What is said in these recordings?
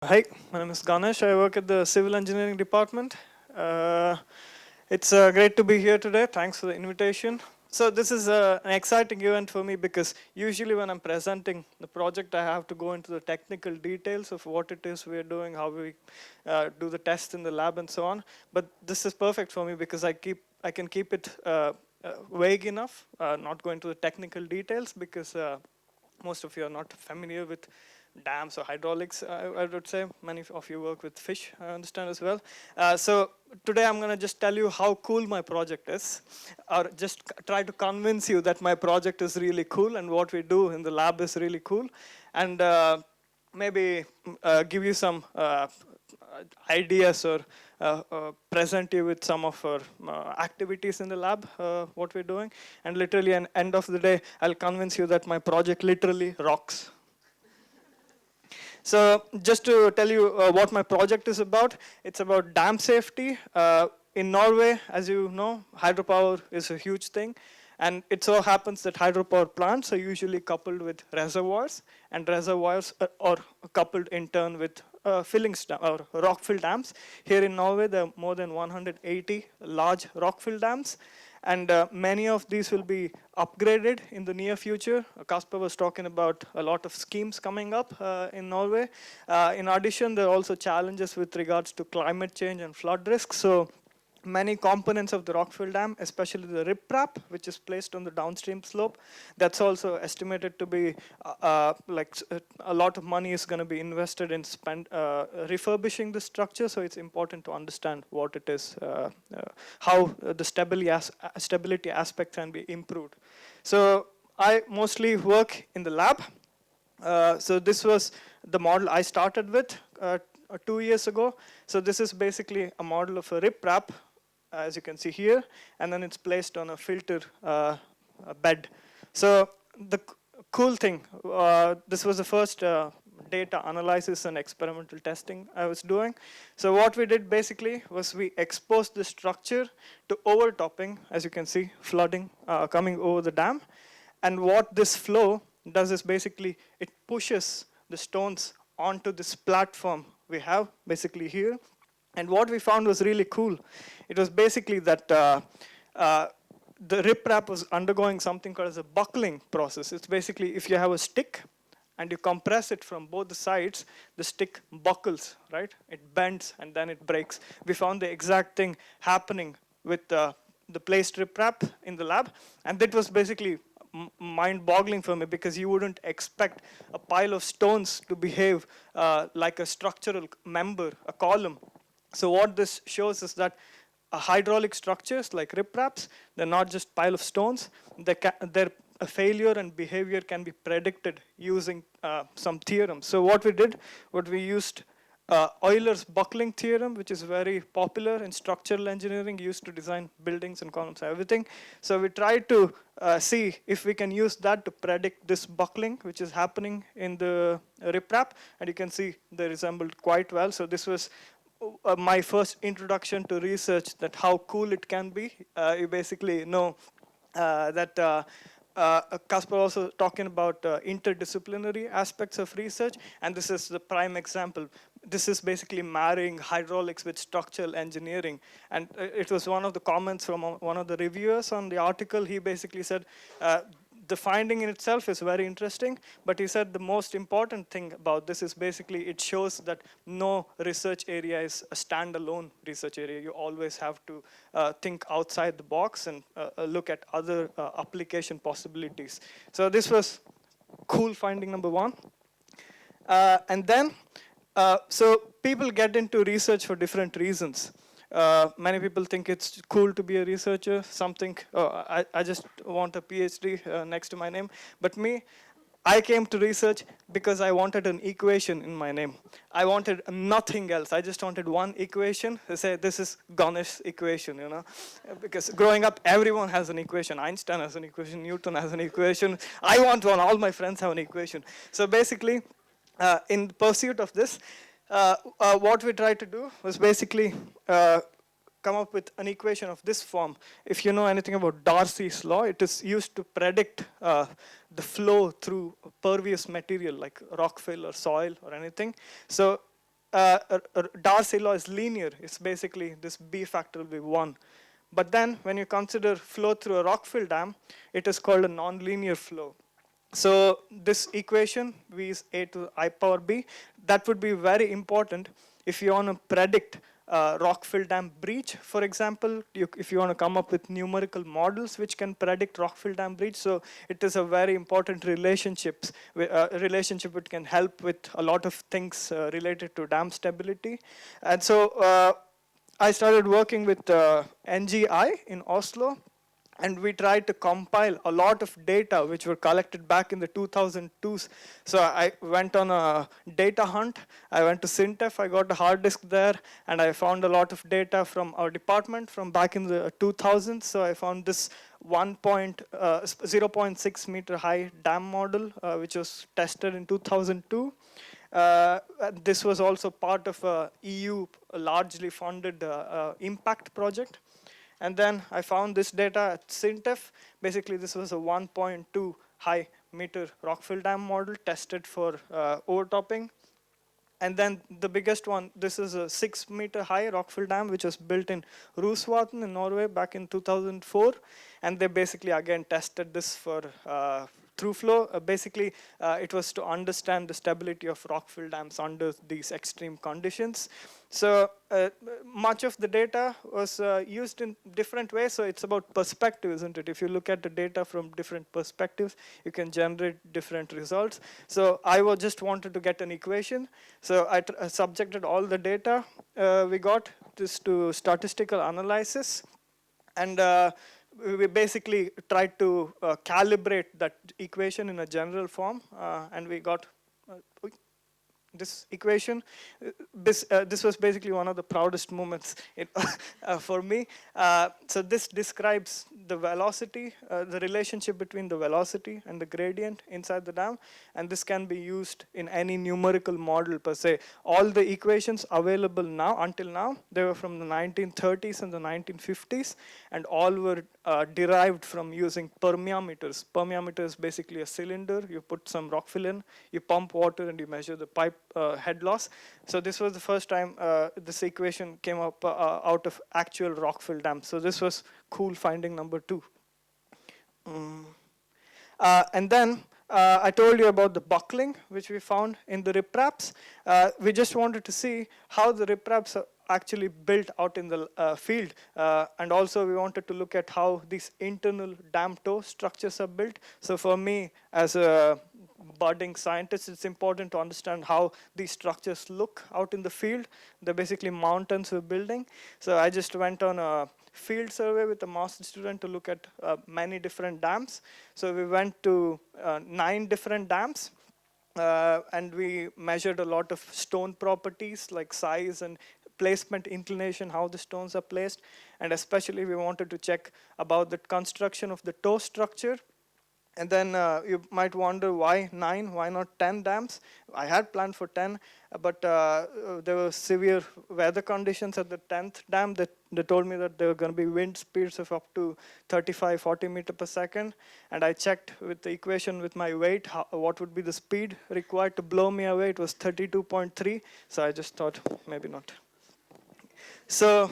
Hi, my name is Ganesh. I work at the Civil Engineering Department. Uh, it's great to be here today. Thanks for the invitation. So this is an exciting event for me because usually when I'm presenting the project, I have to go into the technical details of what it is we're doing, how we do the tests in the lab and so on. But this is perfect for me because I can keep it vague enough, not go into the technical details because most of you are not familiar with dams or hydraulics, I would say. Many of you work with fish, I understand as well. So today I'm going to just tell you how cool my project is, or just try to convince you that my project is really cool and what we do in the lab is really cool. And maybe give you some ideas or present you with some of our activities in the lab, what we're doing. And literally, at the end of the day, I'll convince you that my project literally rocks. So just to tell you what my project is about, it's about dam safety. In Norway, as you know, hydropower is a huge thing. And it so happens that hydropower plants are usually coupled with reservoirs, and reservoirs are coupled in turn with filling or rock-fill dams. Here in Norway, there are more than 180 large rock-fill dams, and many of these will be upgraded in the near future. Kasper was talking about a lot of schemes coming up in Norway. In addition, there are also challenges with regards to climate change and flood risk. So many components of the Rockfield Dam, especially the riprap, which is placed on the downstream slope, that's also estimated to be a lot of money is going to be invested in refurbishing the structure. So it's important to understand what it is, how the stability aspect can be improved. So I mostly work in the lab. So this was the model I started with 2 years ago. So this is basically a model of a riprap, as you can see here, and then it's placed on a filter bed. So the cool thing, this was the first data analysis and experimental testing I was doing. So what we did basically was we exposed the structure to overtopping, as you can see, flooding coming over the dam. And what this flow does is basically it pushes the stones onto this platform we have basically here. And what we found was really cool. It was basically that the riprap was undergoing something called as a buckling process. It's basically if you have a stick and you compress it from both the sides, the stick buckles, right? It bends and then it breaks. We found the exact thing happening with the placed riprap in the lab, and that was basically mind-boggling for me because you wouldn't expect a pile of stones to behave like a structural member, a column. So what this shows is that hydraulic structures like ripraps, they're not just pile of stones. Their failure and behavior can be predicted using some theorems. So what we used Euler's buckling theorem, which is very popular in structural engineering, used to design buildings and columns and everything. So we tried to see if we can use that to predict this buckling, which is happening in the riprap, and you can see they resembled quite well. So this was my first introduction to research, that how cool it can be. You basically know that Kasper also talking about interdisciplinary aspects of research, and this is the prime example. This is basically marrying hydraulics with structural engineering. And it was one of the comments from one of the reviewers on the article. He basically said, the finding in itself is very interesting, but he said the most important thing about this is basically it shows that no research area is a standalone research area. You always have to think outside the box and look at other application possibilities. So this was cool finding number one. And then, so people get into research for different reasons. Many people think it's cool to be a researcher. Some think, oh, I just want a PhD next to my name. But me, I came to research because I wanted an equation in my name. I wanted nothing else. I just wanted one equation to say this is Ganesh-equation, you know. Because growing up, everyone has an equation. Einstein has an equation. Newton has an equation. I want one. All my friends have an equation. So basically, in pursuit of this, what we tried to do was basically come up with an equation of this form. If you know anything about Darcy's law, it is used to predict the flow through pervious material like rock fill or soil or anything. So Darcy law is linear. It's basically this B factor will be 1. But then when you consider flow through a rock-filled dam, it is called a nonlinear flow. So this equation, V is A to I power B, that would be very important if you want to predict rock-filled dam breach. For example, if you want to come up with numerical models which can predict rock-filled dam breach, so it is a very important relationship which can help with a lot of things related to dam stability. And so I started working with NGI in Oslo, and we tried to compile a lot of data which were collected back in the 2002s. So I went on a data hunt. I went to Sintef, I got a hard disk there, and I found a lot of data from our department from back in the 2000s. So I found this 0.6 meter high dam model, which was tested in 2002. This was also part of a EU largely funded impact project. And then I found this data at Sintef. Basically, this was a 1.2 high meter rockfill dam model tested for overtopping. And then the biggest one, this is a 6 meter high rockfill dam, which was built in Rusvatn in Norway back in 2004. And they basically, again, tested this for through flow. Basically, it was to understand the stability of rockfill dams under these extreme conditions. So much of the data was used in different ways. So it's about perspective, isn't it? If you look at the data from different perspectives, you can generate different results. So I just wanted to get an equation. So I subjected all the data we got this to statistical analysis. And we basically tried to calibrate that equation in a general form. And we got this equation. This was basically one of the proudest moments for me. So this describes the velocity, the relationship between the velocity and the gradient inside the dam. And this can be used in any numerical model per se. All the equations available now, until now, they were from the 1930s and the 1950s. And all were derived from using permeameters. Permeameter is basically a cylinder. You put some rockfill in, you pump water, and you measure the pipe head loss. So this was the first time this equation came up out of actual rockfill dams. So this was cool finding number 2. And then I told you about the buckling, which we found in the ripraps. We just wanted to see how the ripraps are actually built out in the field. And also we wanted to look at how these internal dam toe structures are built. So for me, as a budding scientist, it's important to understand how these structures look out in the field. They're basically mountains we're building. So I just went on a field survey with a master student to look at many different dams. So we went to 9 different dams. And we measured a lot of stone properties like size and placement, inclination, how the stones are placed. And especially we wanted to check about the construction of the toe structure. And then you might wonder why 9, why not 10 dams? I had planned for 10, but there were severe weather conditions at the 10th dam that they told me that there were going to be wind speeds of up to 35, 40 meters per second. And I checked with the equation with my weight, what would be the speed required to blow me away. It was 32.3, so I just thought maybe not. So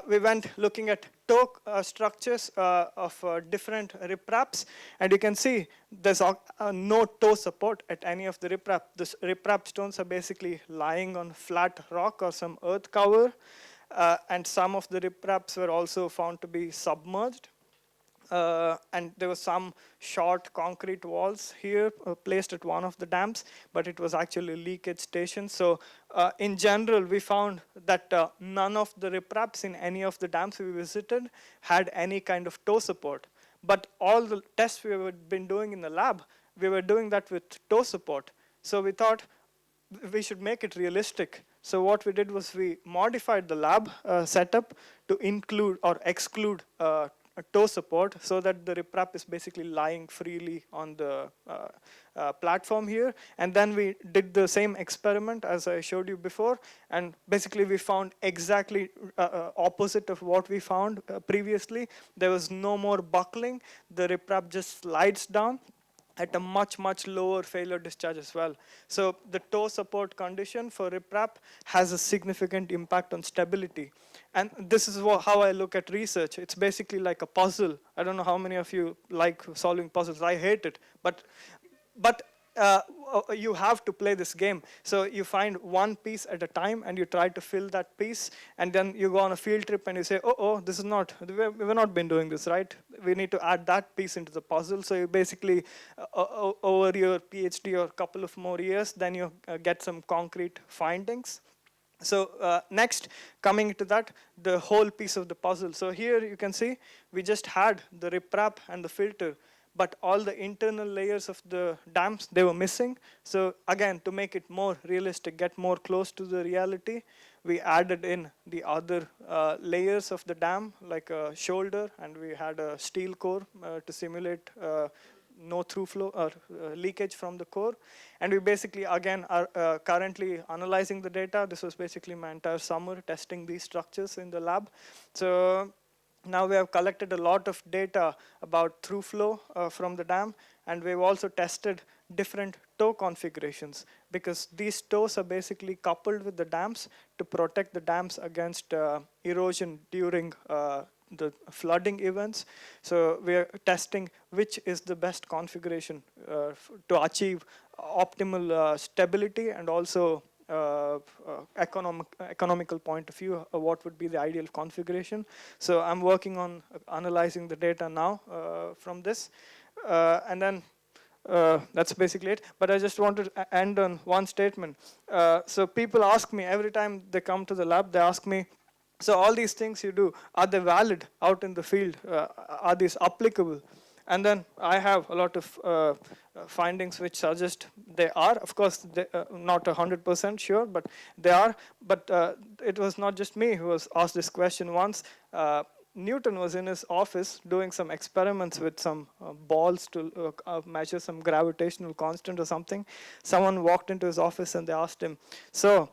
we went looking at toe structures of different ripraps, and you can see there's no toe support at any of the riprap. The riprap stones are basically lying on flat rock or some earth cover, and some of the ripraps were also found to be submerged. And there were some short concrete walls here placed at one of the dams, but it was actually a leakage station. So in general, we found that none of the ripraps in any of the dams we visited had any kind of toe support. But all the tests we had been doing in the lab, we were doing that with toe support. So we thought we should make it realistic. So what we did was we modified the lab setup to include or exclude a toe support so that the riprap is basically lying freely on the platform here. And then we did the same experiment as I showed you before, and basically we found exactly opposite of what we found previously. There was no more buckling. The riprap just slides down. at a much lower failure discharge as well. So the toe support condition for riprap has a significant impact on stability. And this is how I look at research. It's basically like a puzzle. I don't know how many of you like solving puzzles. I hate it, but you have to play this game. So you find one piece at a time and you try to fill that piece, and then you go on a field trip and you say, oh, this is not, we've not been doing this, right? We need to add that piece into the puzzle. So you basically, over your PhD or a couple of more years, then you get some concrete findings. So next, coming to that, the whole piece of the puzzle. So here you can see we just had the riprap and the filter, but all the internal layers of the dams, they were missing. So again, to make it more realistic, get more close to the reality, we added in the other layers of the dam, like a shoulder, and we had a steel core to simulate no through flow or leakage from the core. And we basically, again, are currently analyzing the data. This was basically my entire summer testing these structures in the lab. So now we have collected a lot of data about through flow from the dam, and we've also tested different toe configurations, because these toes are basically coupled with the dams to protect the dams against erosion during the flooding events. So we are testing which is the best configuration to achieve optimal stability, and also economical point of view, what would be the ideal configuration. So I'm working on analyzing the data now from this, and then that's basically it. But I just wanted to end on one statement. So people ask me every time they come to the lab, they ask me, so all these things you do, are they valid out in the field? Are these applicable? And then I have a lot of findings which suggest they are. Of course, they, not 100% sure, but they are. But it was not just me who was asked this question once. Newton was in his office doing some experiments with some balls to measure some gravitational constant or something. Someone walked into his office and they asked him, so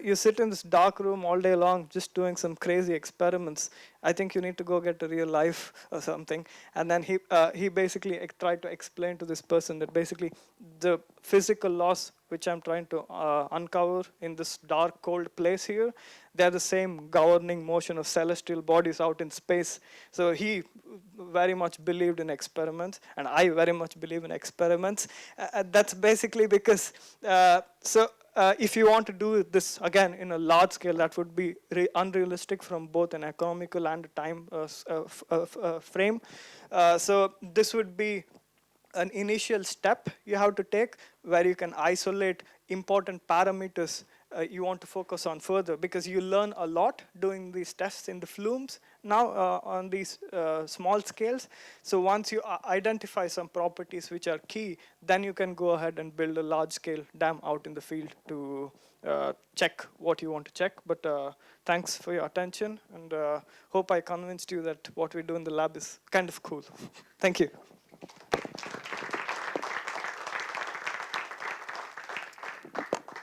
you sit in this dark room all day long just doing some crazy experiments. I think you need to go get a real life or something. And then he basically tried to explain to this person that basically the physical laws which I'm trying to uncover in this dark, cold place here, they're the same governing motion of celestial bodies out in space. So he very much believed in experiments, and I very much believe in experiments. That's basically because, if you want to do this again in a large scale, that would be unrealistic from both an economical and a time frame. So this would be an initial step you have to take, where you can isolate important parameters you want to focus on further, because you learn a lot doing these tests in the flumes now on these small scales. So once you identify some properties which are key, then you can go ahead and build a large scale dam out in the field to check what you want to check. But thanks for your attention, and hope I convinced you that what we do in the lab is kind of cool. Thank you.